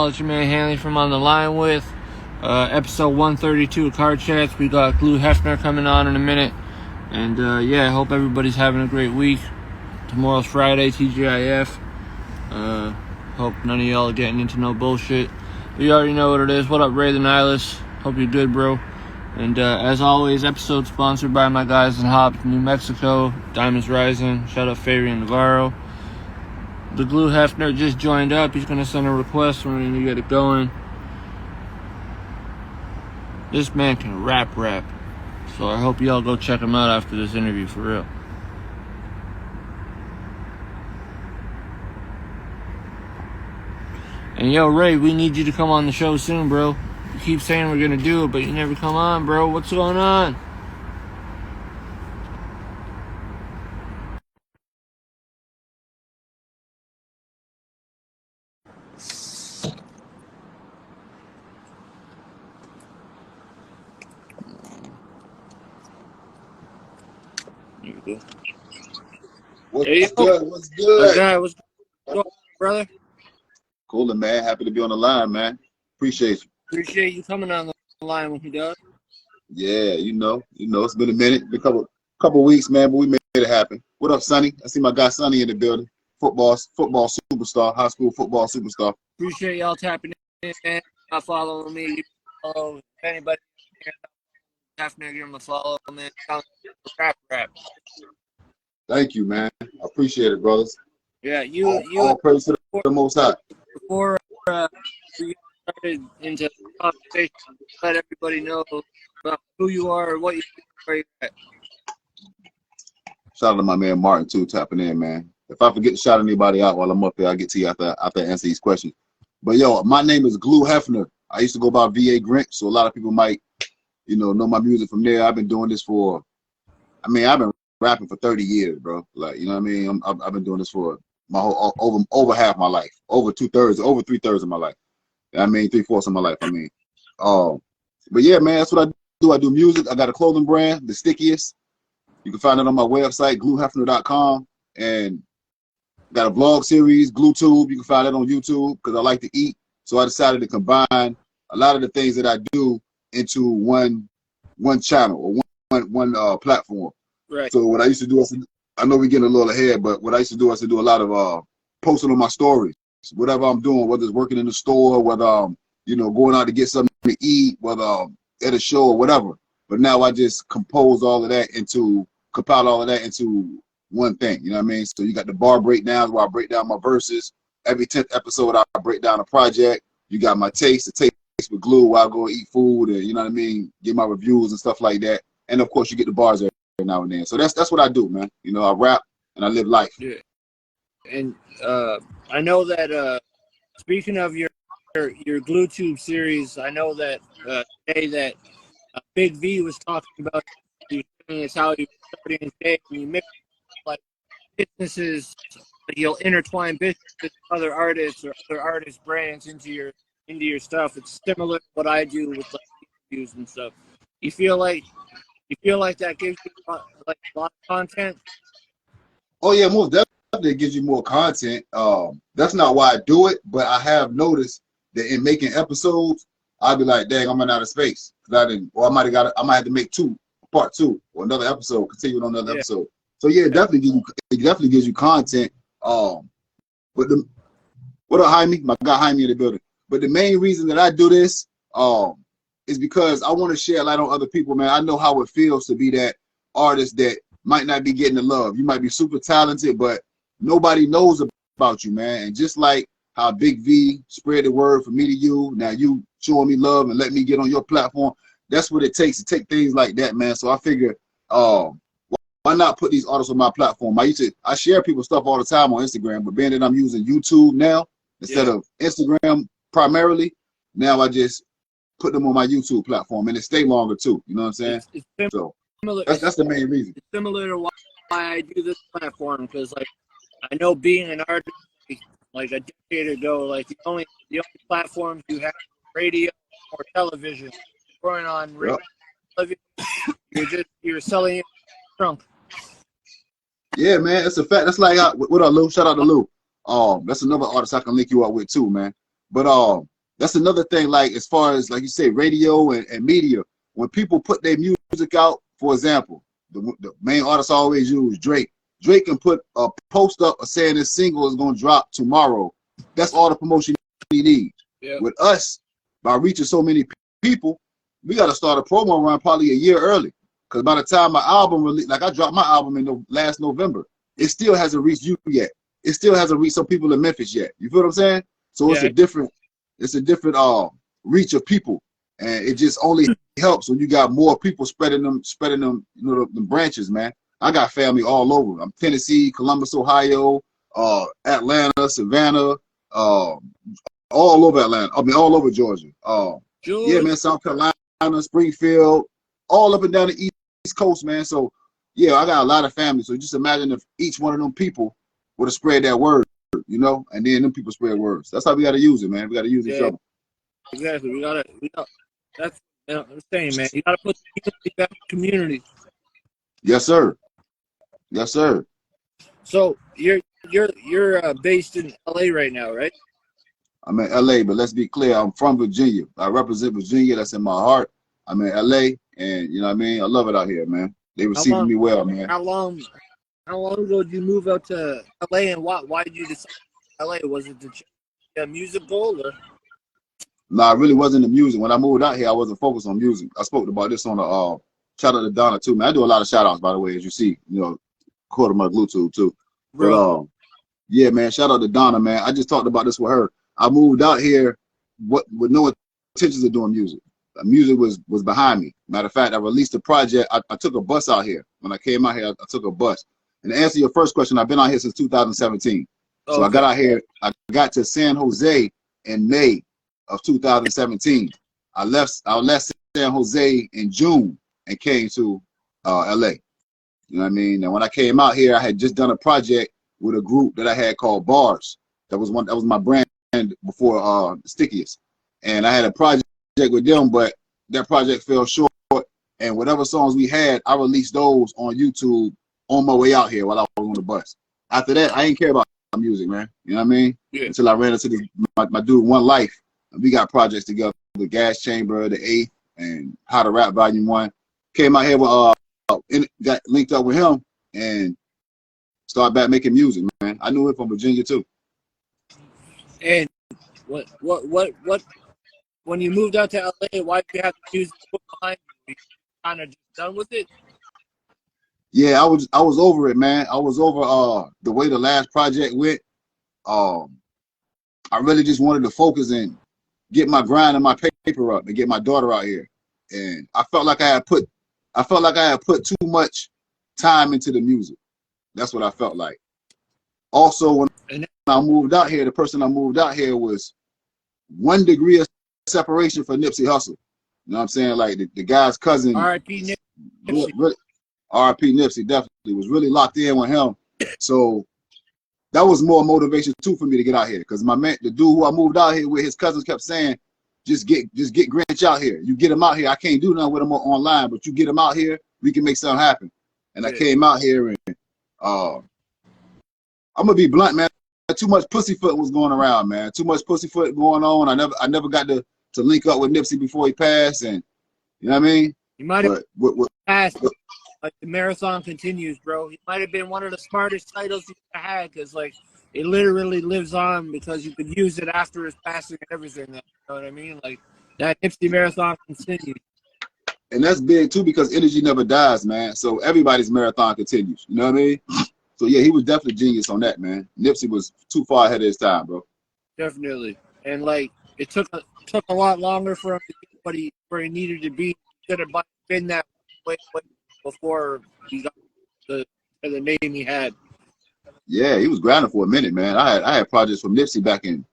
It's your man Hanley from On the Line with episode 132 of Card Chats. We got Glue Hefner coming on in a minute. And yeah, I hope everybody's having a great week. Tomorrow's Friday, TGIF. Hope none of y'all are getting into no bullshit. You already know what it is. What up, Ray the Nihilist? Hope you're good, bro. And as always, episode sponsored by my guys in Hobbs, New Mexico. Diamonds Rising. Shout out Fabian Navarro. The Glue Hefner just joined up. He's going to send a request when you get it going. This man can rap. So I hope y'all go check him out after this interview, for real. And yo, Ray, we need you to come on the show soon, bro. You keep saying we're going to do it, but you never come on, bro. What's going on? What's good? What's good? What's going on, brother? Cool, man. Happy to be on the line, man. Appreciate you. Appreciate you coming on the line with me, dog. Yeah, you know, it's been a minute, been a couple weeks, man, but we made it happen. What up, Sonny? I see my guy Sonny in the building. Football superstar, high school football superstar. Appreciate y'all tapping in, man. Not following me. You follow if anybody. Hefner, give him a follow, man. Rap. Thank you, man. I appreciate it, brothers. Yeah, all praise to the Most High. Before we get started into the conversation, let everybody know about who you are, what you do, where you're at. Shout out to my man Martin too, tapping in, man. If I forget to shout anybody out while I'm up there, I'll get to you after I answer these questions. But yo, my name is Glue Hefner. I used to go by VA Grinch, so a lot of people might, know my music from there. I've been doing this I've been rapping for 30 years, bro. Like, you know what I mean? I've been doing this for my whole over half my life, over 3/3 of my life. 3/4 of my life. But yeah, man, that's what I do. I do music. I got a clothing brand, The Stickiest. You can find it on my website, gluehefner.com, and got a vlog series, GlueTube. You can find it on YouTube because I like to eat. So I decided to combine a lot of the things that I do into one channel or one platform. Right. So what I used to do, I know we're getting a little ahead, but what I used to do a lot of posting on my stories. Whatever I'm doing, whether it's working in the store, whether I'm, going out to get something to eat, whether I'm at a show or whatever. But now I just compile all of that into one thing. You know what I mean? So you got the bar breakdowns where I break down my verses. Every 10th episode, I break down a project. You got my taste with Glue where I go eat food and, you know what I mean, get my reviews and stuff like that. And of course, you get the bars every now and then. So that's what I do, man. I rap and I live life. Yeah. And I know that speaking of your GlueTube series, I know that today that Big V was talking about you, it's how you starting his day when you mix like businesses, you'll intertwine businesses with other artists or other artist brands into your stuff. It's similar to what I do with like interviews and stuff. You feel like that gives you like a lot of content? Oh yeah, most definitely gives you more content. That's not why I do it, but I have noticed that in making episodes, I'll be like, dang, I'm running out of space. I might have to make part two or another episode, continue on another episode. So yeah, it definitely gives you content. What up, Jaime? My guy Jaime in the building. But the main reason that I do this is because I want to share light on other people, man. I know how it feels to be that artist that might not be getting the love. You might be super talented, but nobody knows about you, man. And just like how Big V spread the word from me to you, now you showing me love and let me get on your platform. That's what it takes to take things like that, man. So I figure, why not put these artists on my platform? I share people's stuff all the time on Instagram, but being that I'm using YouTube now instead of Instagram primarily, now I just put them on my YouTube platform and it stay longer too. You know what I'm saying? That's the main reason. It's similar to why I do this platform, because like I know being an artist like a decade ago, like the only platforms you have radio or television. Going on radio, you're selling your trunk. Yeah, man, it's a fact. That's like what up, Lou? Shout out to Lou. That's another artist I can link you up with too, man. But that's another thing. Like as far as like you say, radio and media. When people put their music out, for example, the main artists I always use Drake. Drake can put a post up saying his single is going to drop tomorrow. That's all the promotion he needs. Yeah. With us, by reaching so many people, we got to start a promo run probably a year early. Because by the time my album released, like I dropped my album in the last November, it still hasn't reached you yet. It still hasn't reached some people in Memphis yet. You feel what I'm saying? So it's a different reach of people, and it just only helps when you got more people spreading them, you know, the branches, man. I got family all over. I'm Tennessee, Columbus, Ohio, Atlanta, Savannah, all over Atlanta. I mean, all over Georgia. Yeah, man, South Carolina, Springfield, all up and down the East Coast, man. So, yeah, I got a lot of family. So just imagine if each one of them people would have spread that word, you know, and then them people spread words. That's how we got to use it, man. We got to use each other. Exactly. We got that's what I'm saying, man. You got to put the community back in the community. Yes, sir. Yes, sir. So you're based in LA right now, right? I'm in LA, but let's be clear, I'm from Virginia. I represent Virginia. That's in my heart. I'm in LA, and you know what I mean? I love it out here, man. They receiving me well, man. How long ago did you move out to LA, and why did you decide LA? Was it the music goal, or? No, it really wasn't the music. When I moved out here, I wasn't focused on music. I spoke about this on the shout out to Donna too, man. I do a lot of shout outs, by the way, as you see, you know, quarter my Glue tube too. But yeah, man, shout out to Donna, man. I just talked about this with her. I moved out here with no intentions of doing music. Music was behind me. Matter of fact, I released a project. I took a bus out here. When I came out here, I took a bus. And to answer your first question, I've been out here since 2017. So I got out here, I got to San Jose in May of 2017. I left San Jose in June and came to LA. You know what I mean? And when I came out here, I had just done a project with a group that I had called Bars. That was my brand before Stickiest. And I had a project with them, but that project fell short. And whatever songs we had, I released those on YouTube on my way out here while I was on the bus. After that, I ain't care about music, man. You know what I mean? Yeah. Until I ran into my dude One Life. And we got projects together, the Gas Chamber, the 8th, and How to Rap Volume 1. Came out here with got linked up with him and started back making music, man. I knew him from Virginia too. And what when you moved out to LA, why did you have the music put behind you? You kind of just done with it? Yeah, I was over it, man. I was over the way the last project went. I really just wanted to focus and get my grind and my paper up and get my daughter out here. And I felt like I had put too much time into the music. That's what I felt like. Also, when I moved out here, the person I moved out here was 1 degree of separation for Nipsey Hussle. You know what I'm saying? Like the guy's cousin. R.I.P. Nipsey. Really, R.I.P. Nipsey definitely was really locked in with him. So that was more motivation too for me to get out here. Because the dude who I moved out here with, his cousins kept saying, just get Grinch out here. You get him out here. I can't do nothing with him online, but you get him out here, we can make something happen. And I came out here and I'm gonna be blunt, man. Too much pussyfoot was going around, man. Too much pussyfoot going on. I never got to link up with Nipsey before he passed, and you know what I mean? You might have passed. Like the marathon continues, bro. He might have been one of the smartest titles you had, because like it literally lives on because you could use it after his passing and everything. You know what I mean? Like that Nipsey marathon continues. And that's big too, because energy never dies, man. So everybody's marathon continues. You know what I mean? So yeah, he was definitely genius on that, man. Nipsey was too far ahead of his time, bro. Definitely. And like it took a lot longer for him to get where he needed to be. He could have been that way before he got the name he had. Yeah, he was grinding for a minute, man. I had projects from Nipsey back in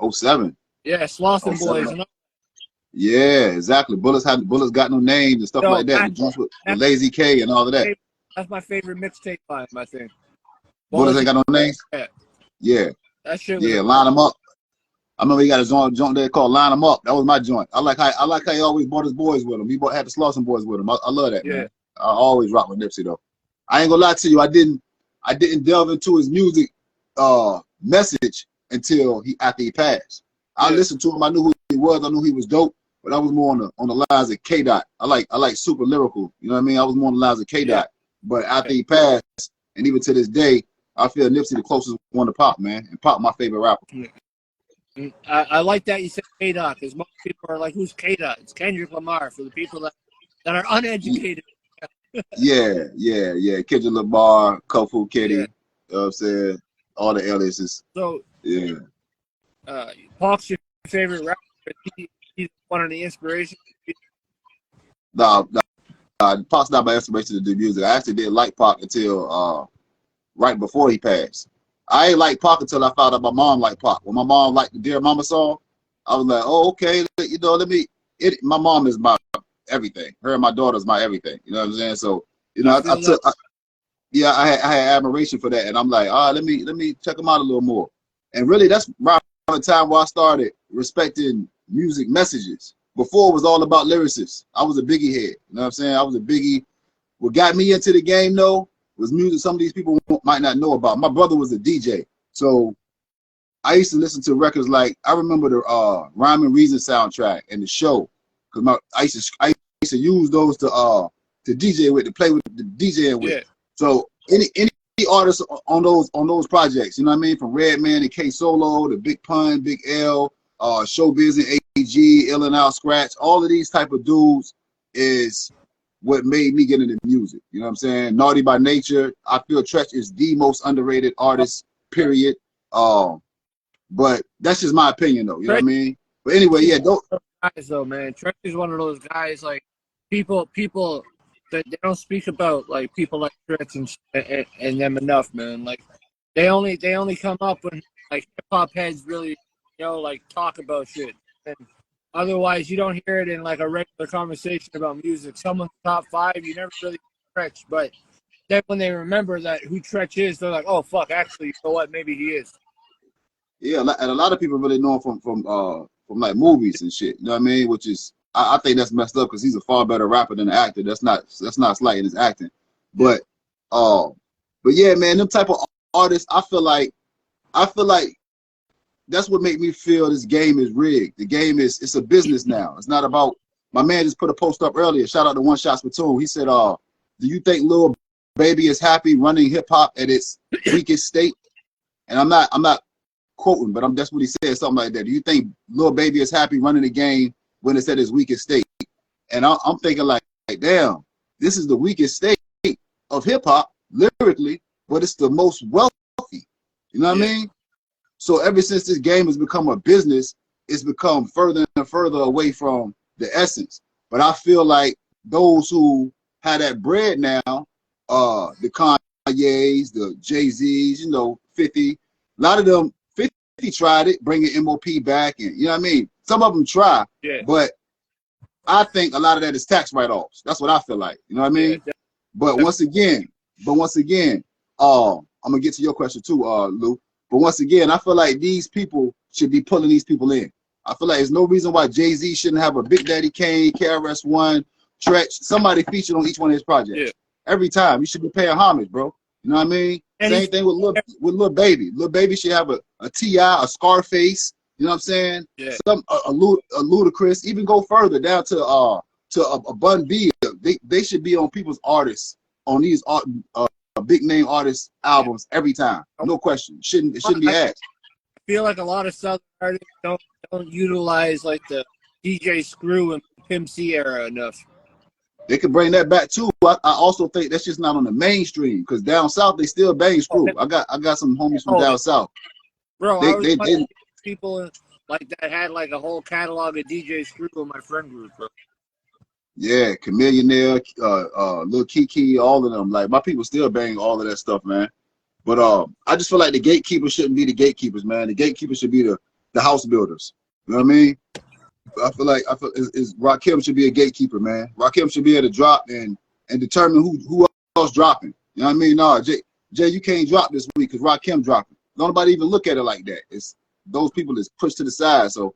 07. Yeah, Slaughter Boys. Yeah, exactly. Bullets got no names and stuff like that. The joints with Lazy K and all of that. That's my favorite mixtape by him, I think. Bullets ain't got no names? Yeah. That shit was Line Them Up. I remember he got his own joint there called Line Them Up. That was my joint. I like how he always brought his boys with him. He had the Slaughter Boys with him. I love that, man. I always rock with Nipsey though. I ain't gonna lie to you, I didn't delve into his music message until after he passed. I listened to him. I knew who he was. I knew he was dope. But I was more on the lines of K Dot. I like super lyrical. You know what I mean? I was more on the lines of K Dot. But after he passed, and even to this day, I feel Nipsey the closest one to Pop, man. And Pop my favorite rapper. I like that you said K Dot, because most people are like, who's K Dot? It's Kendrick Lamar for the people that are uneducated. Yeah. Kendrick Lamar, Kofu Kitty, you know what I'm saying? All the aliases. So yeah. Pac's your favorite rapper? He's one of the inspirations? Nah, Pac's not my inspiration to do music. I actually didn't like Pac until right before he passed. I ain't like Pac until I found out my mom liked Pac. When my mom liked the Dear Mama song, I was like, oh, okay, you know, my mom is my everything. Her and my daughter's my everything. You know what I'm saying? So, you know, I had admiration for that, and I'm like, all right, let me check them out a little more. And really, that's around the time where I started respecting music messages. Before it was all about lyricists. I was a Biggie head. You know what I'm saying? I was a Biggie. What got me into the game though was music some of these people might not know about. My brother was a DJ, so I used to listen to records like, I remember the Rhyme and Reason soundtrack and the show, because I used to use those to DJ with, to play with the DJing with. So any artists on those projects, you know what I mean, from Redman and K Solo to Big Pun, Big L, Showbiz and AG, Ill and Out Scratch, all of these type of dudes is what made me get into music. You know what I'm saying? Naughty by Nature, I feel Tretch is the most underrated artist, period. But that's just my opinion though, you know what I mean? But anyway, yeah, guys though, man. Tretch is one of those guys, like people that they don't speak about, like people like Tretch and them enough, man. Like they only come up when like hip hop heads really, you know, like talk about shit. And otherwise, you don't hear it in like a regular conversation about music. Someone's top 5, you never really Tretch, but then when they remember that who Tretch is, they're like, oh fuck, actually, you know what? Maybe he is. Yeah, and a lot of people really know him from like movies and shit. You know what I mean? Which is, I think that's messed up because he's a far better rapper than an actor. That's not slighting his acting, but yeah, man, them type of artists, I feel like that's what make me feel this game is rigged. The game it's a business now. It's not about. My man just put a post up earlier. Shout out to One Shot Spittoon. He said, do you think Lil Baby is happy running hip hop at its weakest state? And I'm not quoting, but that's what he said, something like that. Do you think Lil Baby is happy running the game when it's at its weakest state? And I'm thinking like, damn, this is the weakest state of hip hop lyrically, but it's the most wealthy. You know what I mean? So ever since this game has become a business, it's become further and further away from the essence. But I feel like those who have that bread now, the Kanye's, the Jay-Z's, you know, 50, a lot of them, 50 tried it, bringing MOP back, and you know what I mean? Some of them try, but I think a lot of that is tax write-offs. That's what I feel like. You know what I mean? But once again, I'm gonna get to your question too, Lou. But once again, I feel like these people should be pulling these people in. I feel like there's no reason why Jay-Z shouldn't have a Big Daddy Kane, KRS-One, Tretch, somebody featured on each one of his projects. Every time. You should be paying homage, bro. You know what I mean? And same thing with Lil Baby. Lil Baby should have a T.I., a Scarface, you know what I'm saying? A Ludacris, even go further down to a Bun B. They should be on people's artists, on these big name artists albums every time. No question. It shouldn't be asked. I feel like a lot of Southern artists don't utilize like the DJ Screw and Pimp C era enough. They could bring that back too. I also think that's just not on the mainstream, because down south they still bang Screw. I got some homies from down south. Bro, they people like that had like a whole catalog of DJ Screw in my friend group, bro. Yeah, Chameleonaire, Lil Kiki, all of them. Like, my people still bang all of that stuff, man. But I just feel like the gatekeepers shouldn't be the gatekeepers, man. The gatekeepers should be the house builders. You know what I mean? I feel Rakim should be a gatekeeper, man. Rakim should be able to drop and determine who else dropping. You know what I mean? No, Jay, you can't drop this week because Rakim dropping. Don't nobody even look at it like that. It's those people is pushed to the side. So,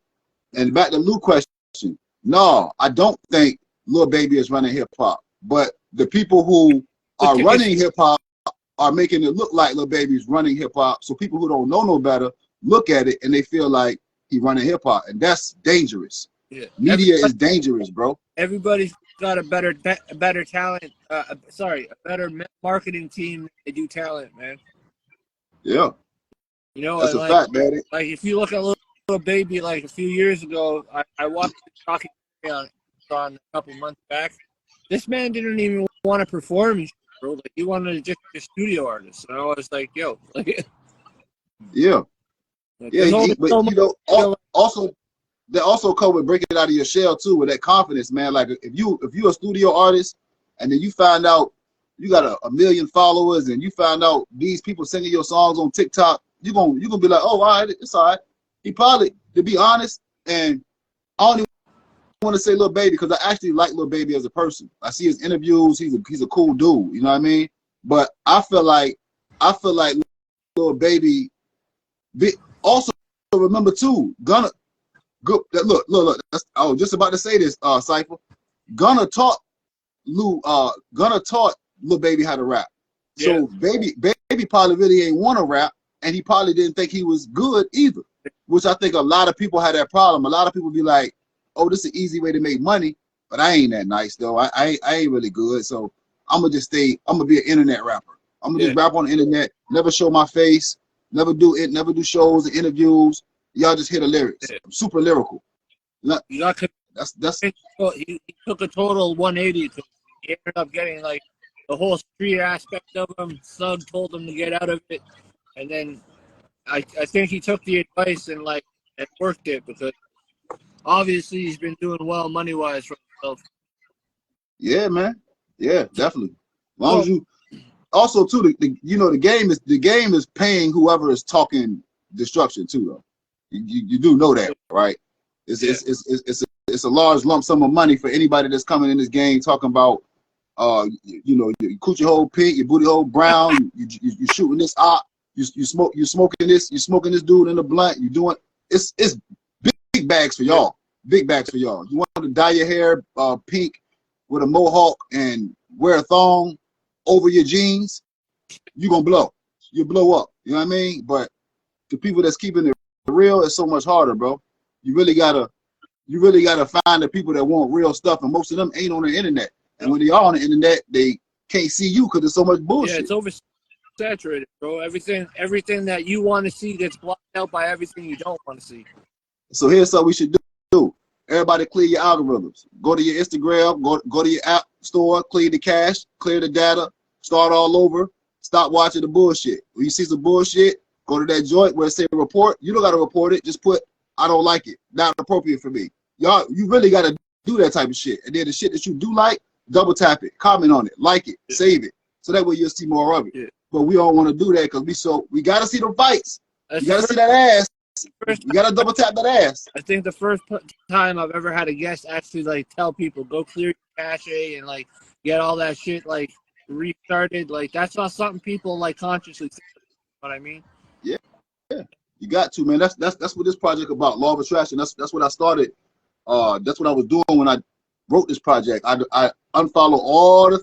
and back to Lou question. No, I don't think Lil Baby is running hip hop, but the people who are running hip hop are making it look like Lil Baby's running hip hop. So people who don't know no better look at it and they feel like he running hip hop, and that's dangerous. Yeah. Media is dangerous, bro. Everybody's got a better talent. A better marketing team than they do talent, man. Yeah, You know, that's and a fact, man. like if you look at little baby, like a few years ago, I watched the documentary on a couple months back. This man didn't even want to perform, bro. Like he wanted to just be a studio artist, and I was like, yo, like, yeah, like, yeah. But you know, also that also come with breaking it out of your shell too, with that confidence, man. Like if you're a studio artist, and then you find out you got a million followers, and you find out these people singing your songs on TikTok, you're gonna be like, oh, all right, it's all right. He probably, to be honest, and I don't even want to say Lil Baby because I actually like Lil Baby as a person. I see his interviews; he's a cool dude. You know what I mean? But I feel like Lil Baby. Also remember too, Gunna. Look. I was just about to say this, Cypher. Gunna taught Lil Baby how to rap. Yeah. So baby probably really ain't want to rap, and he probably didn't think he was good either. Which I think a lot of people had that problem. A lot of people be like, "Oh, this is an easy way to make money," but I ain't that nice though. I ain't really good. So I'm gonna be an internet rapper. I'm gonna just rap on the internet, never show my face, never do shows and interviews. Y'all just hear the lyrics. I'm super lyrical. You got that's he took a total 180. He ended up getting like the whole street aspect of him. Sug told him to get out of it, and then I think he took the advice and worked it because obviously he's been doing well money wise for himself. Yeah, man. Yeah, definitely. As long as you also too, the game is paying whoever is talking destruction too, though. You do know that, right? It's a large lump sum of money for anybody that's coming in this game talking about your coochie hole pink, your booty hole brown, you shooting this op, you smoking this dude in the blunt, you doing it's big bags for y'all. Big bags for y'all. You want to dye your hair pink with a mohawk and wear a thong over your jeans, you're gonna blow. You blow up. You know what I mean? But the people that's keeping it real is so much harder, bro. You really gotta find the people that want real stuff, and most of them ain't on the internet. And when they are on the internet, they can't see you because there's so much bullshit. Yeah, it's oversaturated, bro. Everything that you want to see gets blocked out by everything you don't want to see. So here's what we should do. Everybody clear your algorithms. Go to your Instagram, go to your app store, clear the cache, clear the data, start all over, stop watching the bullshit. When you see some bullshit, go to that joint where it say report. You don't gotta report it, just put I don't like it. Not appropriate for me. Y'all, you really gotta do that type of shit. And then the shit that you do like, double tap it, comment on it, like it, save it. So that way you'll see more of it. Yeah. But we don't want to do that because we gotta see the fights. You gotta see that ass. You gotta double tap that ass. I think the first time I've ever had a guest actually tell people go clear your cache and get all that shit restarted. That's not something people consciously think. You know what I mean? Yeah. You got to, man. That's what this project about. Law of Attraction. That's what I started. That's what I was doing when I wrote this project. I unfollow all the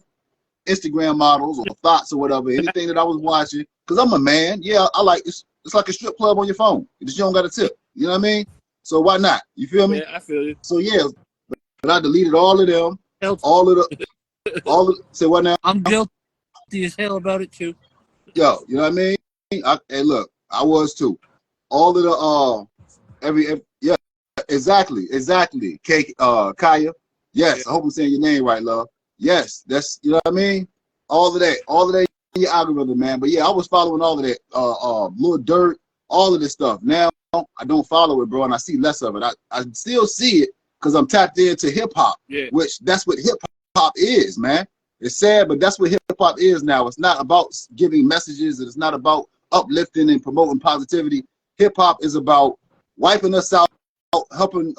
Instagram models or thoughts or whatever, anything that I was watching, because I'm a man. Yeah, I like it's like a strip club on your phone. You just don't got a tip. You know what I mean? So why not? You feel me? Yeah, I feel you. So yeah, but I deleted all of them. Say what now? I'm guilty as hell about it too. Yo, you know what I mean? Hey, look, I was too. All of the yeah, exactly. Kaya. Yes, yeah. I hope I'm saying your name right, love. Yes, that's, you know what I mean? All of that in your algorithm, man. But yeah, I was following all of that, Lil Dirt, all of this stuff. Now I don't follow it, bro, and I see less of it. I still see it because I'm tapped into hip hop, which that's what hip hop is, man. It's sad, but that's what hip hop is now. It's not about giving messages. It's not about uplifting and promoting positivity. Hip hop is about wiping us out, helping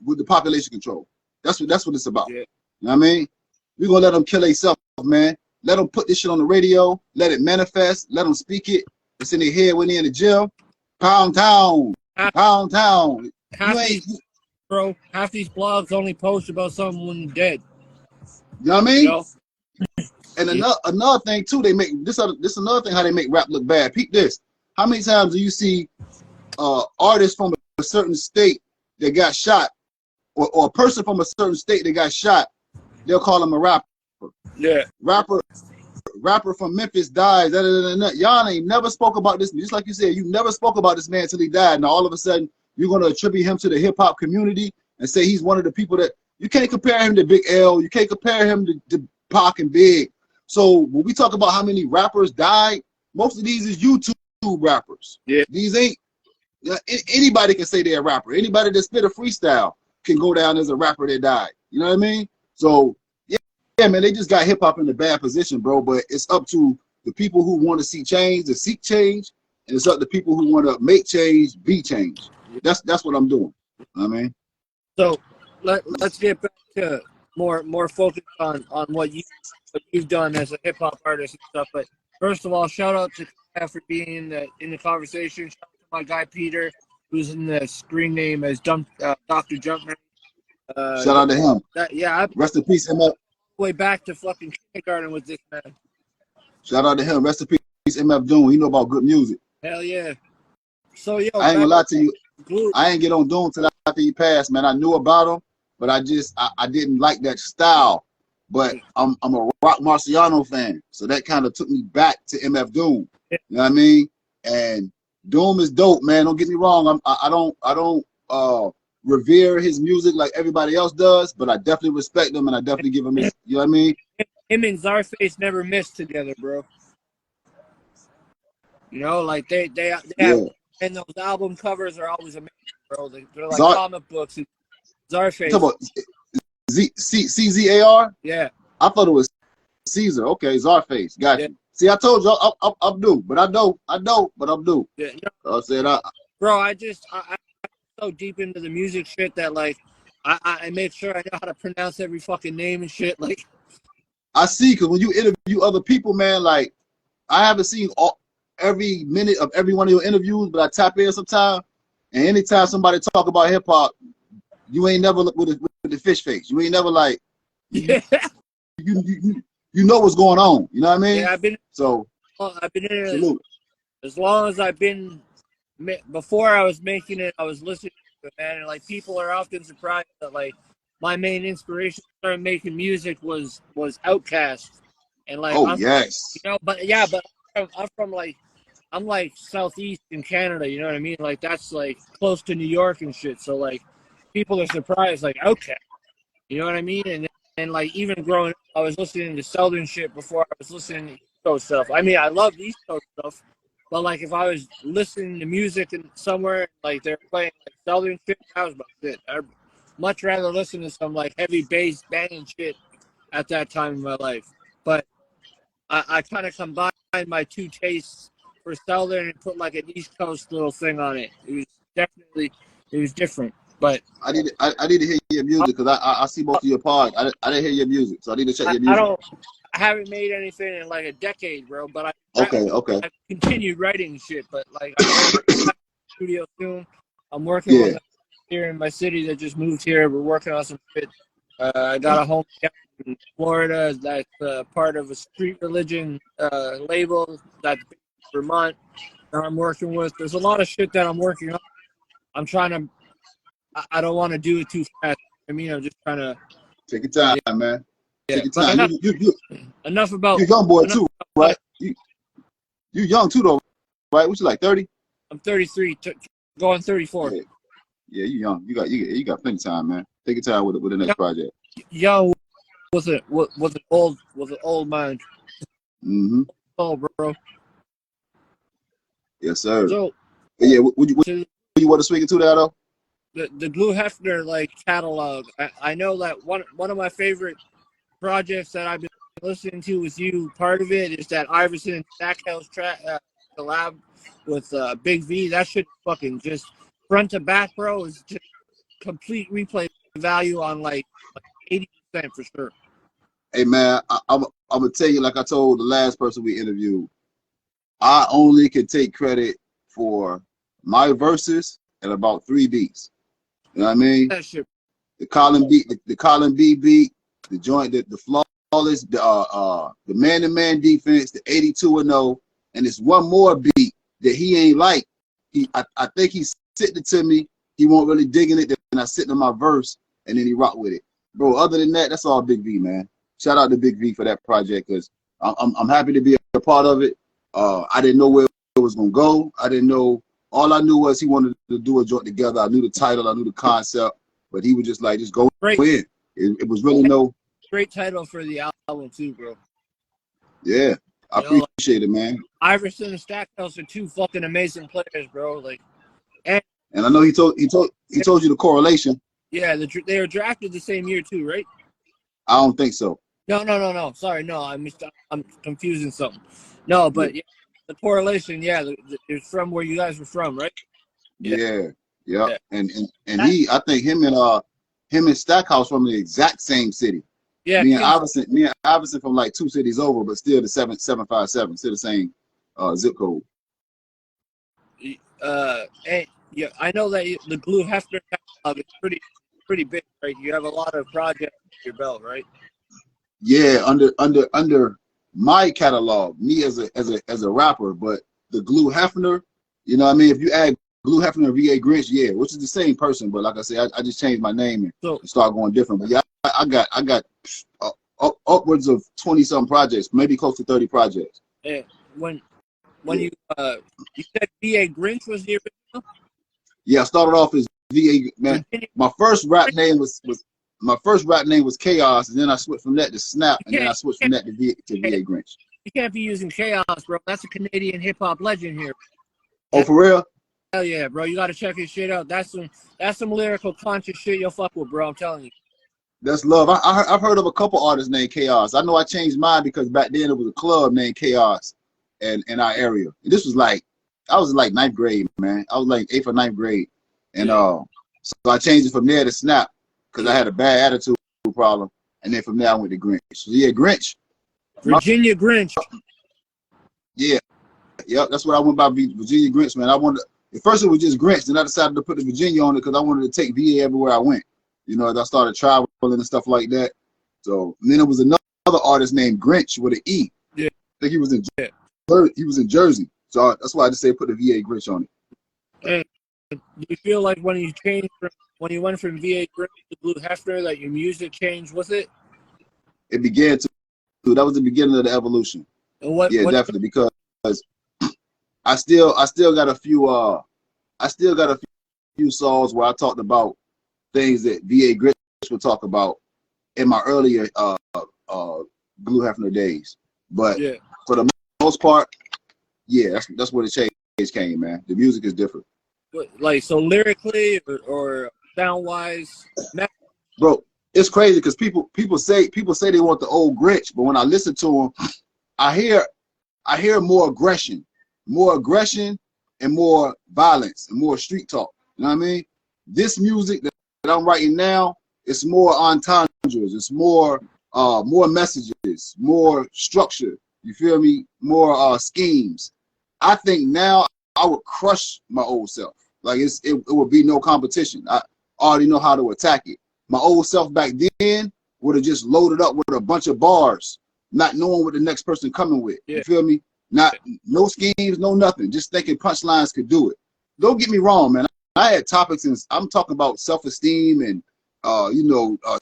with the population control. That's what it's about. Yeah. You know what I mean? We're gonna let them kill themselves, man. Let them put this shit on the radio. Let it manifest. Let them speak it. It's in their head when they're in the gym. Pound town. Bro, half these blogs only post about someone dead. You know what I mean? You know? And another thing too, they make this another thing how they make rap look bad. Peep this. How many times do you see artists from certain state that got shot, or a person from a certain state that got shot, they'll call him a rapper. Yeah. Rapper from Memphis dies. Y'all ain't never spoke about this. Just like you said, you never spoke about this man until he died. Now all of a sudden, you're gonna attribute him to the hip hop community and say he's one of the people that you can't compare him to Big L. You can't compare him to Pac and Big. So when we talk about how many rappers died, most of these is YouTube rappers. Yeah. These ain't anybody can say they're a rapper. Anybody that spit a freestyle can go down as a rapper that died. You know what I mean? So yeah, man, they just got hip hop in a bad position, bro. But it's up to the people who want to see change to seek change, and it's up to people who want to make change, be change. That's what I'm doing. You know what I mean? So let's get back to more focus on what you've done as a hip hop artist and stuff. But first of all, shout out to Kyle for being in the conversation. Shout out to my guy Peter, who's in the screen name as Dr. Jumpman. Shout out to him. Rest in peace, MF. Way back to fucking kindergarten with this man. Shout out to him. Rest in peace, MF Doom. He know about good music. Hell yeah. So yo, I ain't gonna lie to you. Glue. I ain't get on Doom till after he passed, man. I knew about him, but I didn't like that style. But I'm a Rock Marciano fan, so that kind of took me back to MF Doom. You know what I mean? And Doom is dope, man. Don't get me wrong. I don't revere his music like everybody else does, but I definitely respect him and I definitely give him his, you know what I mean? Him and Czarface never missed together, bro. You know, like they have, and those album covers are always amazing, bro. They're like comic books. And Czarface. Talk about CZAR? Yeah. I thought it was Caesar. Okay, Czarface. Got you. See, I told you I'm due, but I know, but I'm due. Yeah. I said bro, I'm so deep into the music shit that like I make sure I know how to pronounce every fucking name and shit. Like I see, because when you interview other people, man, like I haven't seen every minute of every one of your interviews, but I tap in sometime, and anytime somebody talk about hip hop, you ain't never look with the fish face. You ain't never like you know what's going on. You know what I mean? Yeah, I've been in it as long as I've been. Before I was making it, I was listening to it, man, and like people are often surprised that like my main inspiration to start making music was Outkast, and like but I'm from like I'm like southeast in Canada, you know what I mean? Like that's like close to New York and shit, so like people are surprised like Outkast, you know what I mean? And like even growing up, I was listening to Southern shit before I was listening to East Coast stuff. I mean, I love East Coast stuff. But like if I was listening to music and somewhere like they're playing like Southern shit, that was about it. I'd much rather listen to some like heavy bass banging shit at that time in my life. But I kind of combined my two tastes for Southern and put like an East Coast little thing on it. It was different. But I need to hear your music because I see most of your pods. I didn't hear your music, so I need to check your music. I haven't made anything in like a decade, bro. But I've continued writing shit. But like I'm in the studio soon. I'm working with here in my city that just moved here. We're working on some shit. I got a home in Florida that's part of a street religion label that's in Vermont that I'm working with. There's a lot of shit that I'm working on. I'm trying to. I don't want to do it too fast. I mean, I'm just trying to take your time, man. Yeah, take your time. Enough about. You're a young boy too, right? You young too, though, right? What you like, 30? I'm 33, going 34. Yeah, you young. You got plenty of time, man. Take your time with the next project. Young was an old mind. Mm-hmm. Oh, bro. Yes, sir. So, yeah, would you want to swing it to that though? The Glue Hefner like catalog. I know that one of my favorite projects that I've been listening to with you. Part of it is that Iverson and Stackhouse collab with Big V. That shit fucking just front to back, bro, is just complete replay value on like 80% for sure. Hey man, I'm gonna tell you like I told the last person we interviewed. I only can take credit for my verses and about 3 beats. You know what I mean? That shit. The Colin B beat, the joint, the flawless, the man-to-man defense, the 82-0, and it's one more beat that he ain't like. I think he sent it to me, he won't really digging it. Then I sit in my verse, and then he rock with it, bro. Other than that, that's all Big V, man. Shout out to Big V for that project, because I'm happy to be a part of it. I didn't know where it was gonna go. I didn't know. All I knew was he wanted to do a joint together. I knew the title, I knew the concept, but he was just like, just go in. It was really no. Great title for the album too, bro. Yeah, I appreciate it, man. Iverson and Stackhouse are two fucking amazing players, bro. Like, and I know he told you the correlation. Yeah, they were drafted the same year too, right? I don't think so. No. Sorry, no, I'm confusing something. No, but yeah, the correlation, yeah, it's from where you guys were from, right? Yeah. And I think him and Stackhouse from the exact same city. Yeah. Me and Iverson from like 2 cities over, but still the 757, still the same zip code. And yeah, I know that the Glue Hefner catalog is pretty big, right? You have a lot of projects under your belt, right? Yeah, under my catalog, me as a rapper, but the Glue Hefner, you know what I mean? If you add Glue Hefner and VA Grinch, yeah, which is the same person, but like I said, I just changed my name and start going different. But yeah, I got upwards of 20-something projects, maybe close to 30 projects. And when you said VA Grinch was the original? Yeah, I started off as VA, man. My first rap name was Chaos, and then I switched from that to Snap, and then I switched from that to VA Grinch. You can't be using Chaos, bro. That's a Canadian hip hop legend here. Oh, for real? Hell yeah, bro. You gotta check his shit out. That's some lyrical conscious shit you'll fuck with, bro. I'm telling you. That's love. I've heard of a couple artists named Chaos. I know I changed mine because back then it was a club named Chaos in our area. And this was like, I was like 9th grade, man. I was like 8th or 9th grade. And so I changed it from there to Snap because I had a bad attitude problem. And then from there I went to Grinch. So yeah, Grinch. Virginia Grinch. Yeah. Yep, that's what I went by, Virginia Grinch, man. At first it was just Grinch, then I decided to put the Virginia on it because I wanted to take VA everywhere I went. You know, as I started traveling and stuff like that. So and then it was another artist named Grinch with an E. Yeah. I think he was in Jersey. So that's why I just say put the VA Grinch on it. And do you feel like when you went from VA Grinch to Glue Hefner that your music changed with it? It began to. That was the beginning of the evolution. And what definitely, because I still got a few songs where I talked about things that VA Grinch would talk about in my earlier Glue Hefner days. But for the most part, yeah, that's where the change came, man. The music is different. Like, so lyrically or sound wise, bro, it's crazy because people say they want the old Grinch, but when I listen to them, I hear more aggression and more violence and more street talk. You know what I mean? This music that I'm writing now, it's more entendres, it's more messages, more structure. You feel me? More schemes. I think now I would crush my old self. Like it would be no competition. I already know how to attack it. My old self back then would have just loaded up with a bunch of bars, not knowing what the next person coming with. You feel me? No schemes, no nothing. Just thinking punchlines could do it. Don't get me wrong, man. I had topics, and I'm talking about self-esteem and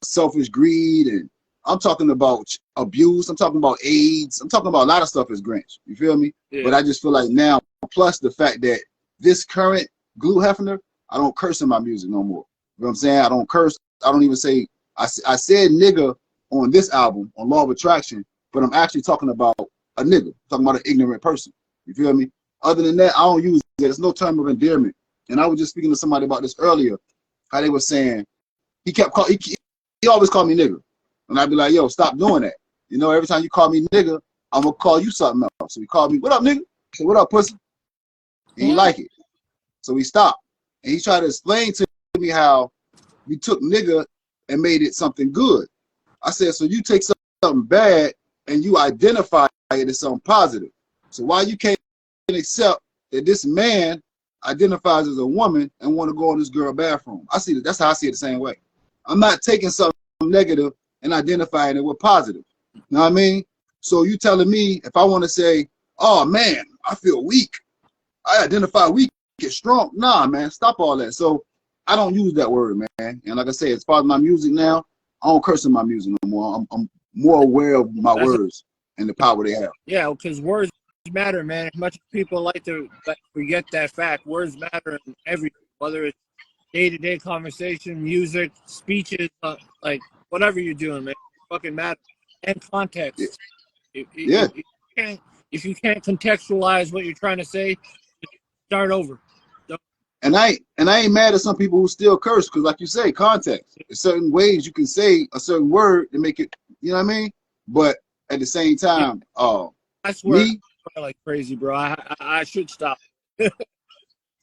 selfish greed, and I'm talking about abuse. I'm talking about AIDS. I'm talking about a lot of stuff as Grinch. You feel me? Yeah. But I just feel like now, plus the fact that this current Glue Hefner, I don't curse in my music no more. You know what I'm saying? I don't curse. I don't even say. I said nigga on this album on Law of Attraction, but I'm actually talking about a nigga. I'm talking about an ignorant person. You feel me? Other than that, I don't use it. There's no term of endearment. And I was just speaking to somebody about this earlier, how they were saying he always called me nigga. And I'd be like, yo, stop doing that. You know, every time you call me nigga, I'm going to call you something else. So he called me, what up, nigga? I said, what up, pussy? He didn't like it. So he stopped. And he tried to explain to me how we took nigga and made it something good. I said, so you take something bad and you identify it as something positive. So why you can't accept that this man identifies as a woman and want to go in this girl bathroom? I see that. That's how I see it the same way. I'm not taking something negative and identifying it with positive. You know what I mean? So you telling me if I want to say, oh man, I feel weak, I identify weak, get strong. Nah, man, stop all that. So I don't use that word, man. And like I said, as far as my music now, I don't curse in my music no more. I'm more aware of my words and the power they have. Yeah, because words matter, man. As much as people like to forget that fact, words matter in everything, whether it's day-to-day conversation, music, speeches, like whatever you're doing, man. It fucking matter. And context. Yeah. If you can't contextualize what you're trying to say, start over. And I ain't mad at some people who still curse, because like you say, context. There's certain ways you can say a certain word to make it, you know what I mean? But at the same time, I swear, I like crazy, bro. I should stop.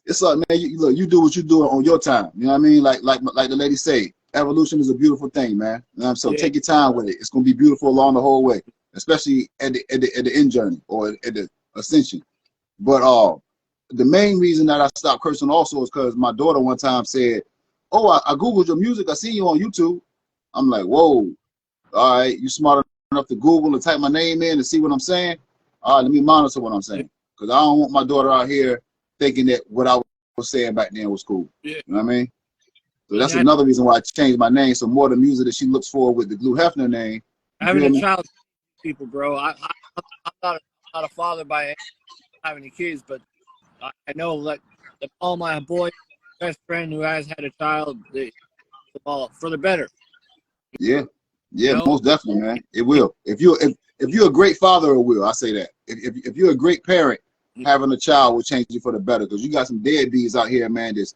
It's like, man, look, you do what you do on your time. You know what I mean? Like the lady say, evolution is a beautiful thing, man. You know what I'm saying? So take your time with it. It's gonna be beautiful along the whole way, especially at the end journey or at the ascension. But the main reason that I stopped cursing also is because my daughter one time said, "Oh, I googled your music. I seen you on YouTube." I'm like, "Whoa, all right, you smart enough to Google and type my name in to see what I'm saying? All right, let me monitor what I'm saying, because I don't want my daughter out here thinking that what I was saying back then was cool." Yeah. You know what I mean? So that's another reason why I changed my name. So more the music that she looks for with the Glue Hefner name. Having a child, people, bro. I'm not a father by having any kids, but I know that all my boys, best friend who has had a child, all for the better. Yeah, You know? Most definitely, man. It will. If you're a great father, it will. I say that. If you're a great parent, having a child will change you for the better, because you got some deadbeats out here, man. That's,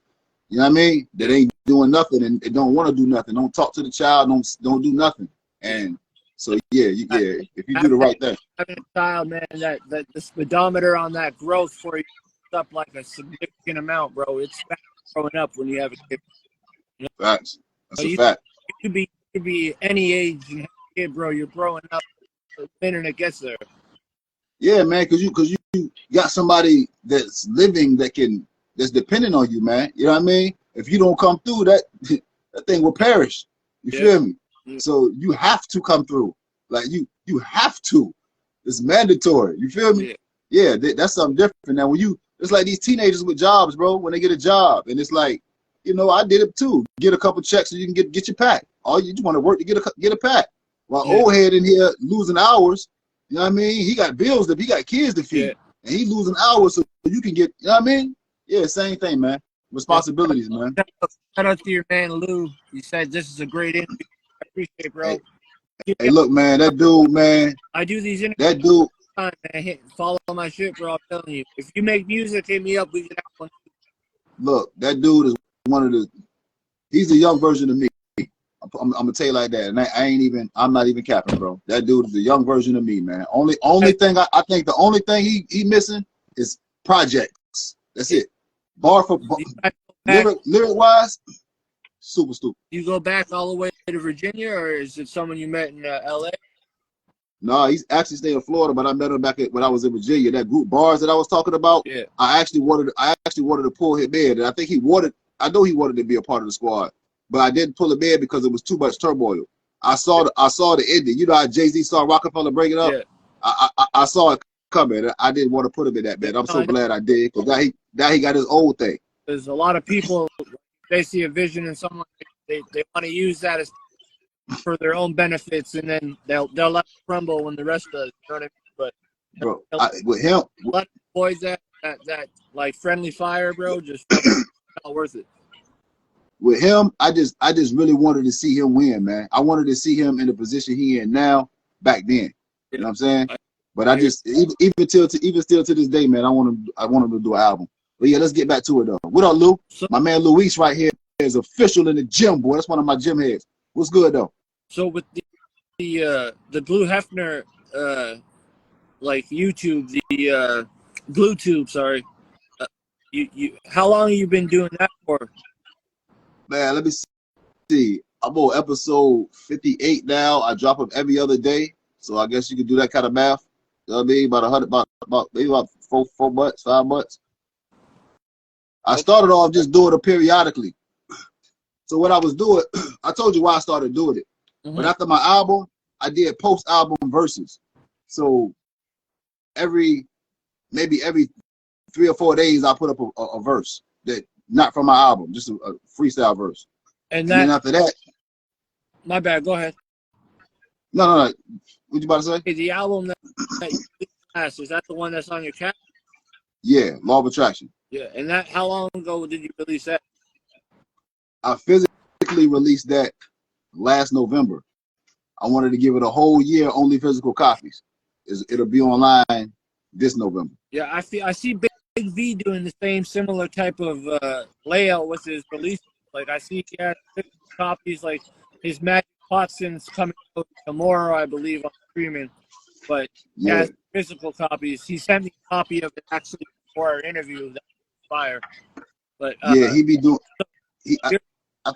you know what I mean? That ain't doing nothing and don't want to do nothing. Don't talk to the child. Don't do nothing. And so if you do the right thing. Having a child, man, that the speedometer on that growth for you is up like a significant amount, bro. It's growing up when you have a kid. You know? Facts. That's a fact. You could be any age and have a kid, bro. You're growing up the minute it gets there. Yeah, man, because you got somebody that's living that's dependent on you, man. You know what I mean? If you don't come through, that thing will perish. You feel me? Yeah. So you have to come through. Like you have to. It's mandatory. You feel me? Yeah, that's something different. Now it's like these teenagers with jobs, bro. When they get a job, and it's like, you know, I did it too. Get a couple checks so you can get your pack. All you just want to work to get a pack. While old head in here losing hours. You know what I mean? He got bills he got kids to feed, and he losing hours so you can get. You know what I mean? Yeah, same thing, man. Responsibilities, man. Shout out to your man Lou. He said this is a great interview. I appreciate it, bro. Hey, look, man, that dude, man. I do these interviews. That dude. Man, follow my shit, bro. I'm telling you. If you make music, hit me up. We can have one. Look, that dude is he's a young version of me. I'm gonna tell you like that, and I'm not even capping, bro. That dude is a young version of me, man. Only thing I think the only thing he missing is projects. That's it. Bar for lyric wise, super stupid. You go back all the way to Virginia, or is it someone you met in L.A.? No, he's actually staying in Florida, but I met him back when I was in Virginia. That group bars that I was talking about. Yeah. I actually wanted to pull him in, and I think I know he wanted to be a part of the squad. But I didn't pull him in because it was too much turmoil. I saw the ending. You know how Jay-Z saw Rockefeller break it up? Yeah. I saw it coming. I didn't want to put him in that bed. I'm so glad I did, because now he got his own thing. There's a lot of people, they see a vision in someone, they want to use that as for their own benefits, and then they'll let it crumble when the rest does. You know what I mean? But with him, let boys that like friendly fire, bro, just not worth it. With him, I just really wanted to see him win, man. I wanted to see him in the position he in now back then. You know what I'm saying? But I just even still to this day, man, I want him to do an album. But yeah, let's get back to it though. What up, Lou? My man Luis right here is official in the gym, boy. That's one of my gym heads. What's good though? So with the Glue Hefner like YouTube, the Glue Tube, sorry. You how long have you been doing that for? Man, let me see. I'm on episode 58 now. I drop them every other day, so I guess you could do that kind of math. You know what I mean? About maybe about 4 months, 5 months. I started off just doing it periodically. So what I was doing, I told you why I started doing it. But after my album, I did post-album verses. So maybe every 3 or 4 days, I put up a verse that not from my album, just a freestyle verse. And then after that, my bad. Go ahead. No. What you about to say? Hey, the album that you released last, is that the one that's on your cat? Yeah, Law of Attraction. Yeah, and that, how long ago did you release that? I physically released that last November. I wanted to give it a whole year, only physical copies. It'll be online this November. Yeah, I see Big V doing the same similar type of layout with his release. Like, I see he has physical copies, like his Magic Watson's coming out tomorrow, I believe, on streaming. But he has physical copies. He sent me a copy of it actually before our interview. That was fire. But yeah, he be doing. I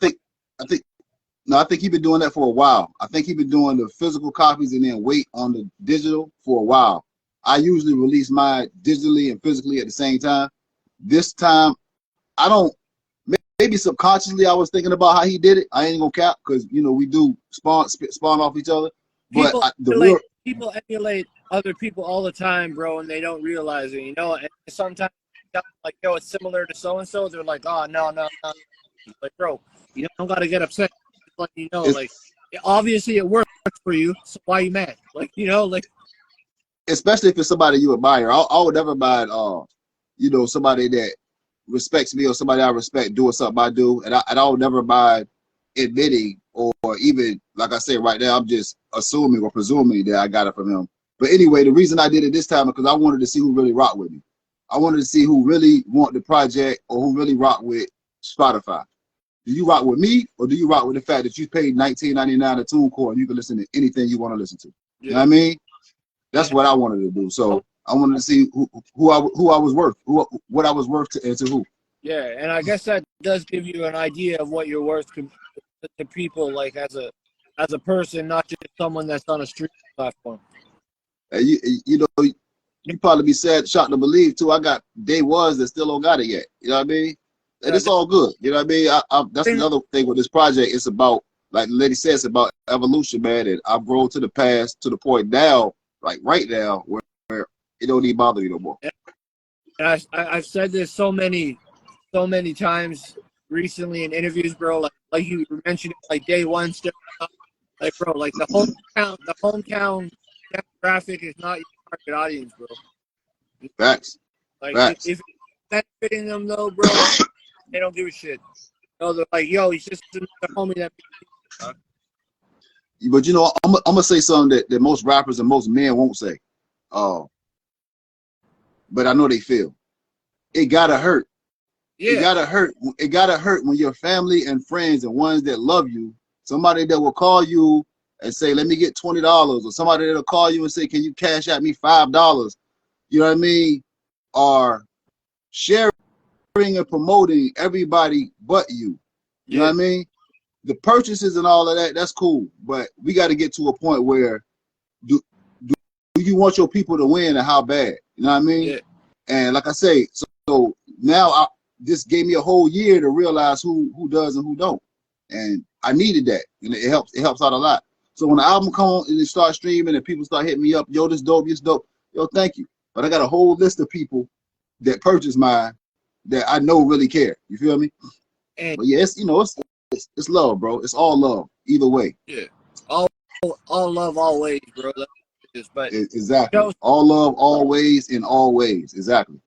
think he been doing that for a while. I think he been doing the physical copies and then wait on the digital for a while. I usually release mine digitally and physically at the same time. This time, I don't. Maybe subconsciously, I was thinking about how he did it. I ain't gonna cap because we do spawn off each other. But people emulate other people all the time, bro, and they don't realize it. And sometimes like, yo, it's similar to so and so. They're like, oh no. Like, bro, you don't gotta get upset. Just like, obviously it works for you, so why are you mad? Like, especially if it's somebody you admire. I would never buy somebody that respects me or somebody I respect doing something I do, and I would never mind admitting or even, like I said, right now I'm just assuming or presuming that I got it from him. But anyway, the reason I did it this time is because I wanted to see who really rocked with me. I wanted to see who really want the project or who really rock with Spotify. Do you rock with me or do you rock with the fact that you paid $19.99 a TuneCore and you can listen to anything you want to listen to? Yeah. You know what I mean? That's what I wanted to do. So I wanted to see who I was worth, what I was worth and to who. Yeah, and I guess that does give you an idea of what you're worth to people, like as a person, not just someone that's on a streaming platform. You probably be shocked to believe too. I got day ones that still don't got it yet. You know what I mean? And it's all good. You know what I mean? That's another thing with this project. It's about, like the lady says, about evolution, man. And I've grown to the past to the point now, like right now, where it don't even bother me no more. And I've said this so many times recently in interviews, bro. Like you mentioned, like day one still, like, bro, like the hometown demographic is not your target audience, bro. Facts. Like, Facts. if it's benefiting them though, bro, they don't give a shit. No, they're like, yo, he's just another homie that. But I'm gonna say something that most rappers and most men won't say. But I know they feel. It gotta hurt. Yeah. It gotta hurt when your family and friends and ones that love you, somebody that will call you and say, let me get $20, or somebody that'll call you and say, can you cash out me $5? You know what I mean? Are sharing and promoting everybody but you. You know what I mean? The purchases and all of that, that's cool. But we got to get to a point where do you want your people to win and how bad? You know what I mean? Yeah. And like I say, so now this gave me a whole year to realize who does and who don't. And I needed that. And it helps out a lot. So when the album comes and it starts streaming and people start hitting me up, yo, this dope, yo, thank you. But I got a whole list of people that purchased mine that I know really care. You feel me? But yeah, it's love, bro. It's all love, either way. Yeah, all love, always, bro. But exactly, all love, always, in all ways. Exactly,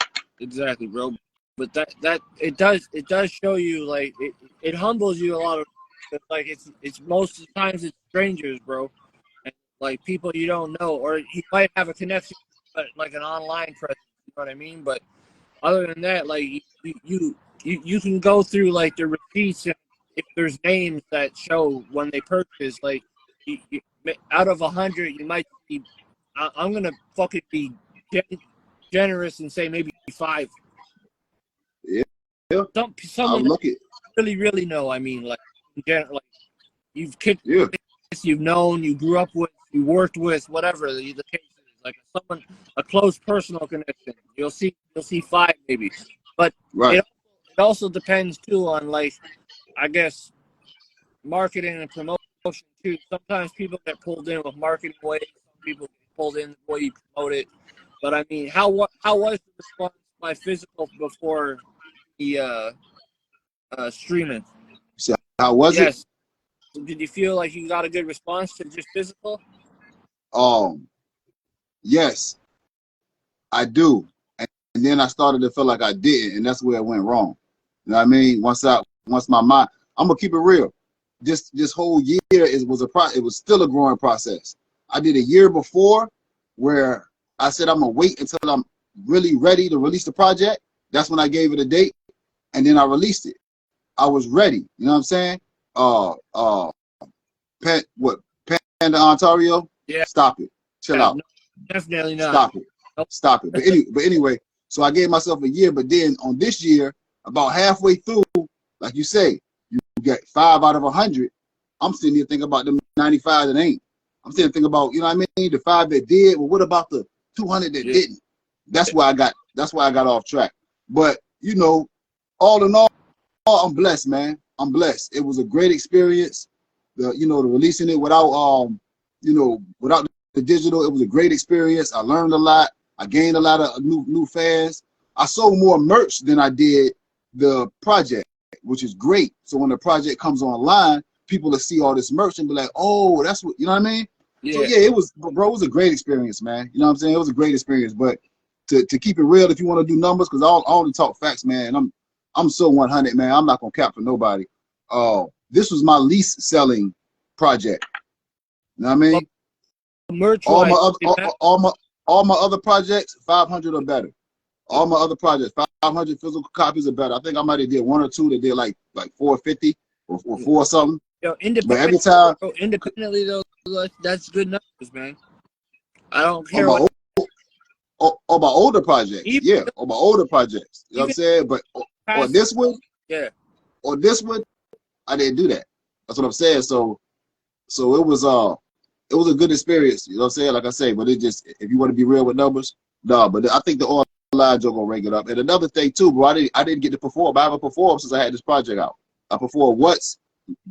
bro. But that it does show you, like, it humbles you a lot of, like, it's most of the times it's strangers, bro, and like people you don't know, or you might have a connection, but like an online presence. You know what I mean? But other than that, like you can go through like the receipts, and if there's names that show when they purchase, like out of 100, you might be. I'm gonna fucking be generous and say maybe 5. Yeah. Someone really know. I mean, like you've kicked, you've known, you grew up with, you worked with, whatever the case is. Like a close personal connection. You'll see 5 maybe, but it also depends too on, like, I guess, marketing and promotion too. Sometimes people get pulled in with marketing ways. Some people get pulled in the way you promote it. But I mean, how was the response by physical before the streaming. So how was it? Yes. Did you feel like you got a good response to just physical? Yes, I do. And then I started to feel like I didn't, and that's where it went wrong. You know what I mean? Once my mind, I'm gonna keep it real. This whole year it was still a growing process. I did a year before where I said I'm gonna wait until I'm really ready to release the project. That's when I gave it a date, and then I released it. I was ready. You know what I'm saying? Panda Ontario? Yeah. Stop it. Chill out. No, definitely not. Stop it. Nope. Stop it. But anyway, so I gave myself a year, but then on this year, about halfway through, like you say, you get 5 out of 100. I'm sitting here thinking about them 95 that ain't. I'm sitting thinking about, you know what I mean, the 5 that did. Well, what about the 200 that didn't? That's why I got off track. But you know, all in all, I'm blessed, man. I'm blessed. It was a great experience. The releasing it without without the digital, it was a great experience. I learned a lot. I gained a lot of new fans. I sold more merch than I did the project, which is great. So when the project comes online, people will see all this merch and be like, oh, that's what, you know what I mean? Yeah. So yeah, it was a great experience, man. You know what I'm saying? It was a great experience. But to keep it real, if you want to do numbers, because I only talk facts, man. I'm so 100, man. I'm not gonna cap for nobody. This was my least selling project. You know what I mean? Merch all my other projects, 500 or better. All my other projects, 500 physical copies or better. I think I might have did 1 or 2 that did like 450 or 4 or something. Yo, but every time, independently though, that's good numbers, man. I don't care. On my older projects, yeah, on my older projects. You know what I'm saying? But on this one, yeah, on this one, I didn't do that. That's what I'm saying. So it was a good experience. You know what I'm saying? Like I say, but it just, if you want to be real with numbers, no. But I think the online joke gonna rank it up. And another thing too, bro, I didn't get to perform. I haven't performed since I had this project out. I performed once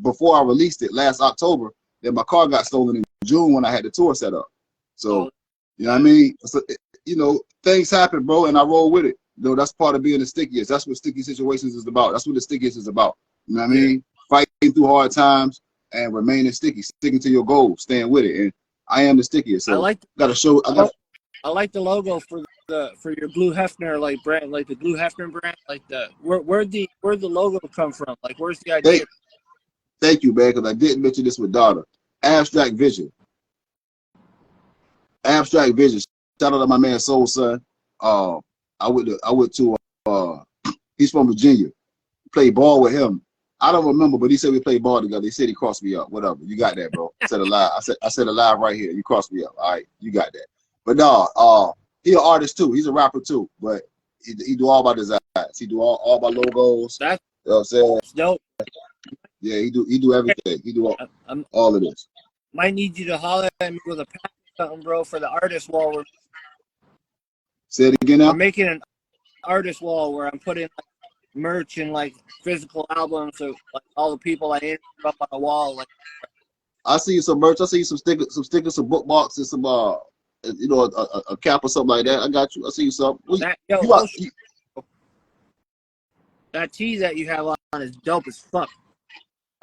before I released it last October. Then my car got stolen in June when I had the tour set up. So you know what I mean? So, you know, things happen, bro, and I roll with it. You know, that's part of being the stickiest. That's what sticky situations is about. That's what the stickiest is about. You know what I mean? Fighting through hard times and remaining sticky, sticking to your goals, staying with it. And I am the stickiest. So I like the logo for your Glue Hefner like brand, like the Glue Hefner brand, like where'd the logo come from? Like where's the idea? Thank you, man, because I didn't mention this with Donna. Abstract Vision. Abstract Vision. Shout out to my man Soul Son. I went to he's from Virginia. Played ball with him. I don't remember, but he said we played ball together. He said he crossed me up. Whatever. You got that, bro. I said alive. I said alive right here. You crossed me up. All right, you got that. But no, he an artist too. He's a rapper too. But he do all my designs. He do all my logos. You know what I'm saying? Dope. Yeah, he do everything. He do all of this. Might need you to holler at me with a pack or something, bro, for the artist wall. Say it again now. We're making an artist wall where I'm putting like merch and like physical albums of like all the people I interviewed up on the wall. Like, I see you some merch. I see you some stickers, some bookmarks, and some you know, a cap or something like that. I got you. I see you some. That tee that you have on is dope as fuck.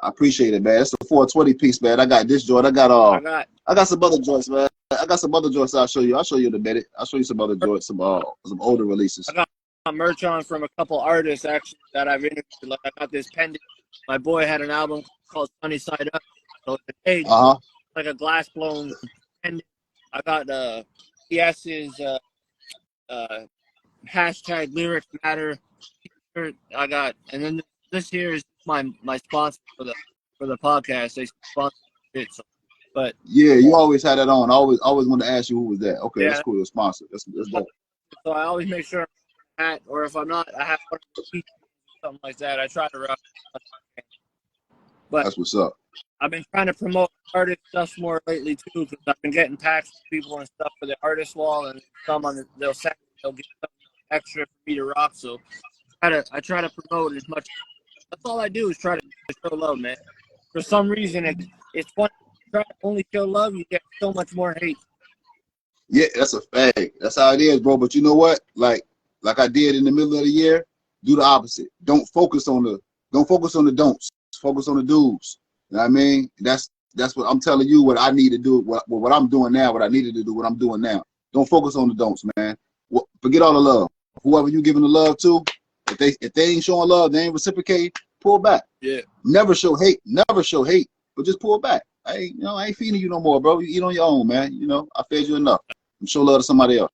I appreciate it, man. It's a 420 piece, man. I got this joint. I got some other joints, man. I got some other joints I'll show you. I'll show you in a minute. I'll show you some other joints, some older releases. I got merch on from a couple artists actually that I've interviewed. Like I got this pendant. My boy had an album called Sunny Side Up. So it's like a glass blown pendant. I got PS's hashtag lyrics matter t-shirt. I got, and then this here is my sponsor for the podcast. They sponsor it. So, but yeah, you always had that on. I always wanted to ask you who was that. Okay, that's cool. Your sponsor. That's dope. So I always make sure I'm hat, or if I'm not, I have something like that. I try to rock. But that's what's up. I've been trying to promote artist stuff more lately too, because I've been getting packs from people and stuff for the artist wall, and they'll get something extra for me to rock. So I try to promote as much. That's all I do is try to show love, man. For some reason, it's fun. Try to only show love, you get so much more hate. Yeah, that's a fact. That's how it is, bro. But you know what? Like I did in the middle of the year, do the opposite. Don't focus on Don't focus on the don'ts. Focus on the do's. You know what I mean? That's what I'm telling you. What I need to do. What I'm doing now. What I needed to do. What I'm doing now. Don't focus on the don'ts, man. Forget all the love. Whoever you giving the love to, if they ain't showing love, they ain't reciprocating. Pull back. Yeah. Never show hate. Never show hate. But just pull back. I ain't feeding you no more, bro. You eat on your own, man. I fed you enough. And show love to somebody else.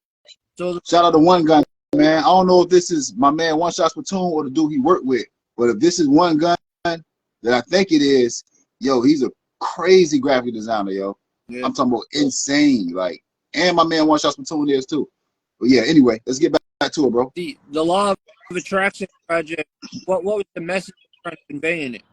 So shout out to One Gun, man. I don't know if this is my man One Shot Platoon or the dude he worked with, but if this is One Gun that I think it is, yo, he's a crazy graphic designer, yo. Yeah. I'm talking about insane, like, and my man One Shot Platoon is too. But yeah, anyway, let's get back to it, bro. The Law of Attraction project. What was the message you're trying to convey in it?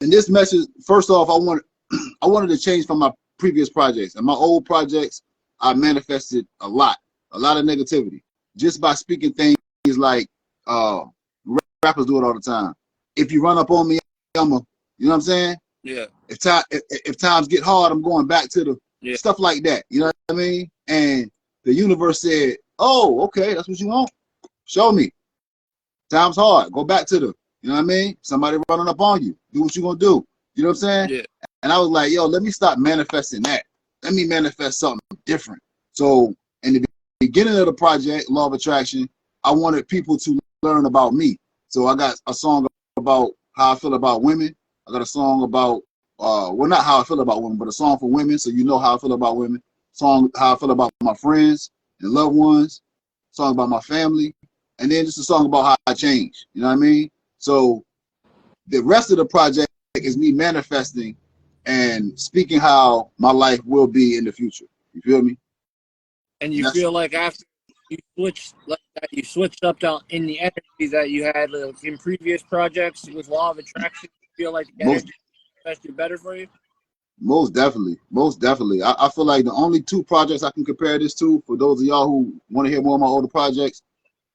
And this message, first off, I wanted to change from my previous projects. And my old projects, I manifested a lot of negativity just by speaking things like rappers do it all the time. If you run up on me, you know what I'm saying? Yeah. If times get hard, I'm going back to the stuff like that. You know what I mean? And the universe said, "Oh, okay, that's what you want. Show me. Times hard. Go back to the." You know what I mean? Somebody running up on you. Do what you gonna do. You know what I'm saying? Yeah. And I was like, yo, let me stop manifesting that. Let me manifest something different. So in the beginning of the project, Law of Attraction, I wanted people to learn about me. So I got a song about how I feel about women. I got a song about, well, not how I feel about women, but a song for women, so you know how I feel about women. Song how I feel about my friends and loved ones. Song about my family. And then just a song about how I change. You know what I mean? So the rest of the project is me manifesting and speaking how my life will be in the future. You feel me? And you feel like after you switched up down in the energy that you had in previous projects with Law of Attraction, you feel like the energy is better for you? Most definitely. Most definitely. I feel like the only two projects I can compare this to, for those of y'all who want to hear more of my older projects,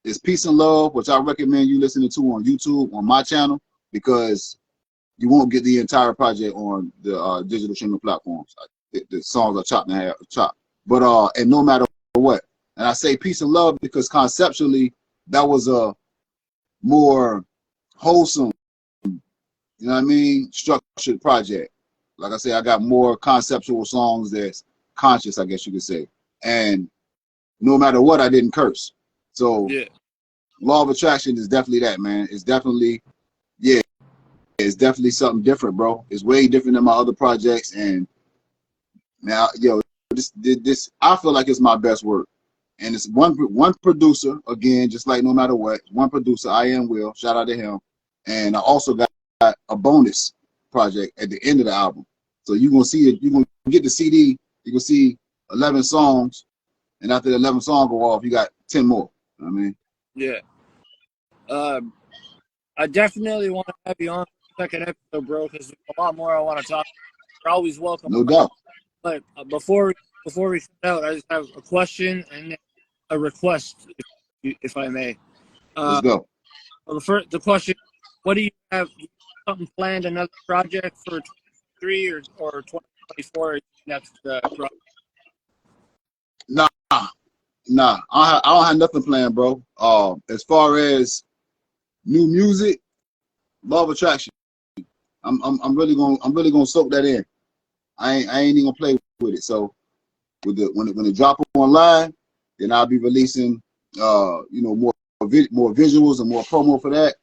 is Peace and Love, which I recommend you listening to on YouTube, on my channel, because you won't get the entire project on the digital streaming platforms. The songs are chopped and chopped. But and No Matter What. And I say Peace and Love because conceptually that was a more wholesome, you know what I mean, structured project. Like I say, I got more conceptual songs that's conscious, I guess you could say. And No Matter What, I didn't curse. So yeah. Law of Attraction is definitely that, man. It's definitely, yeah, it's definitely something different, bro. It's way different than my other projects. And now, yo, this I feel like it's my best work. And it's one producer, again, just like No Matter What, one producer, I Am Will, shout out to him. And I also got a bonus project at the end of the album. So you're gonna see it, you're gonna get the CD, you're gonna see 11 songs, and after the 11 songs go off, you got 10 more. You know what I mean? Yeah. I definitely want to have you on the second episode, bro, because there's a lot more I want to talk about. You're always welcome. No doubt. But before we sit out, I just have a question and a request, if I may. Let's go. Well, the question: what do you have? Something planned? Another project for 2023 or 2024 next project? Nah. I don't have nothing planned, bro. As far as new music, Law of Attraction. I'm really gonna soak that in. I ain't even gonna play with it. So when it drop online, then I'll be releasing more visuals and more promo for that.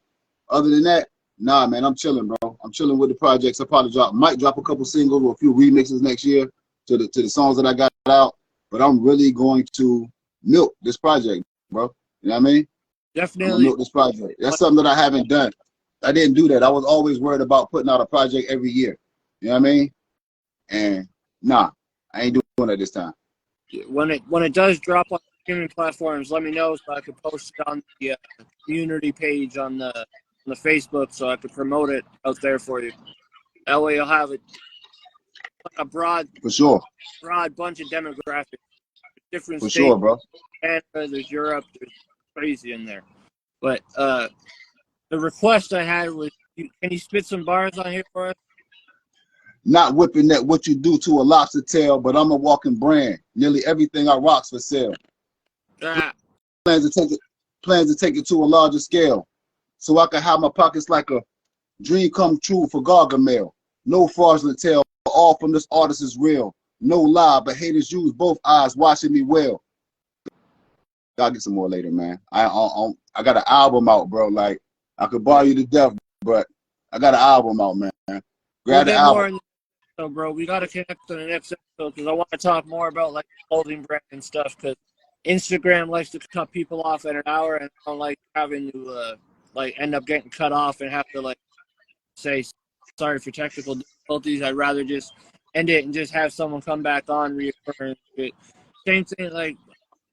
Other than that, nah, man, I'm chilling, bro. I'm chilling with the projects. I probably might drop a couple singles or a few remixes next year to the songs that I got out. But I'm really going to milk this project, bro. You know what I mean? Definitely. Milk this project. That's something that I haven't done. I didn't do that. I was always worried about putting out a project every year. You know what I mean? And nah, I ain't doing that this time. When it does drop on streaming platforms, let me know so I can post it on the community page on the Facebook so I could promote it out there for you. That way you'll have a broad bunch of demographics. Different for states. Sure, bro. Canada, there's Europe, there's crazy in there. But the request I had was, can you spit some bars on here for us? Not whipping that what you do to a lobster tail, but I'm a walking brand. Nearly everything I rock's for sale. Plans to take it to a larger scale. so I can have my pockets like a dream come true for Gargamel. No fraudulent tale, all from this artist is real. No lie, but haters use both eyes watching me well. I'll get some more later, man. I got an album out, bro. Like, I could borrow you to death, but I got an album out, man. We'll Grab the get more album. in the episode, bro. We got to connect on the next episode because I want to talk more about like clothing brand and stuff because Instagram likes to cut people off at an hour and I don't like having to like end up getting cut off and have to like say sorry for technical difficulties. I'd rather just end it and just have someone come back on reoccurring. Same thing, like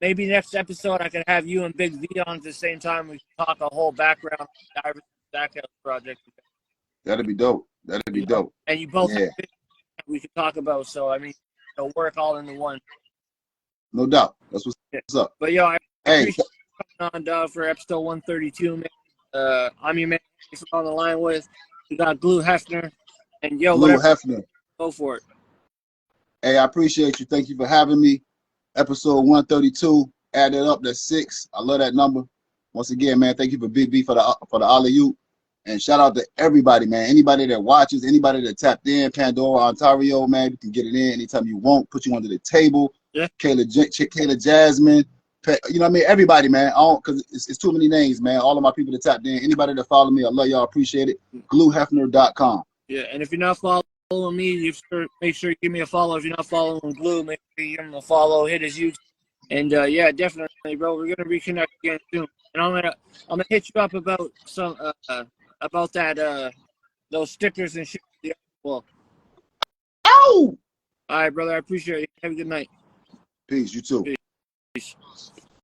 maybe next episode I could have you and Big V on at the same time. We can talk a whole background on the Iverson Stackhouse project. That'd be dope. That'd be dope. And you both Yeah. have we could talk about. So I mean, it'll work all into one. No doubt. That's what's up. But yo, I Hey, appreciate you coming on, Dog, for episode 132, man. I'm your man on the line with. We got Glue Hefner, and yo, Glue whatever. Hefner. Go for it. Hey, I appreciate you. Thank you for having me. Episode 132. Add it up. That's 6. I love that number. Once again, man, thank you for Big B for the alley-oop. And shout out to everybody, man. Anybody that watches, anybody that tapped in, Pandora, Ontario, man, you can get it in anytime you want. Put you under the table. Yeah. Kayla Jasmine. You know what I mean? Everybody, man. Because it's too many names, man. All of my people that tapped in. Anybody that follow me, I love y'all. Appreciate it. GlueHefner.com. Yeah, and if you're not following me, make sure you give me a follow. If you're not following Glue, make sure you give him a follow. Hit his YouTube. And yeah, definitely, bro. We're gonna reconnect again soon. And I'm gonna hit you up about some about that those stickers and shit. Well, Ow! all right, brother. I appreciate it. Have a good night. Peace. You too. Peace.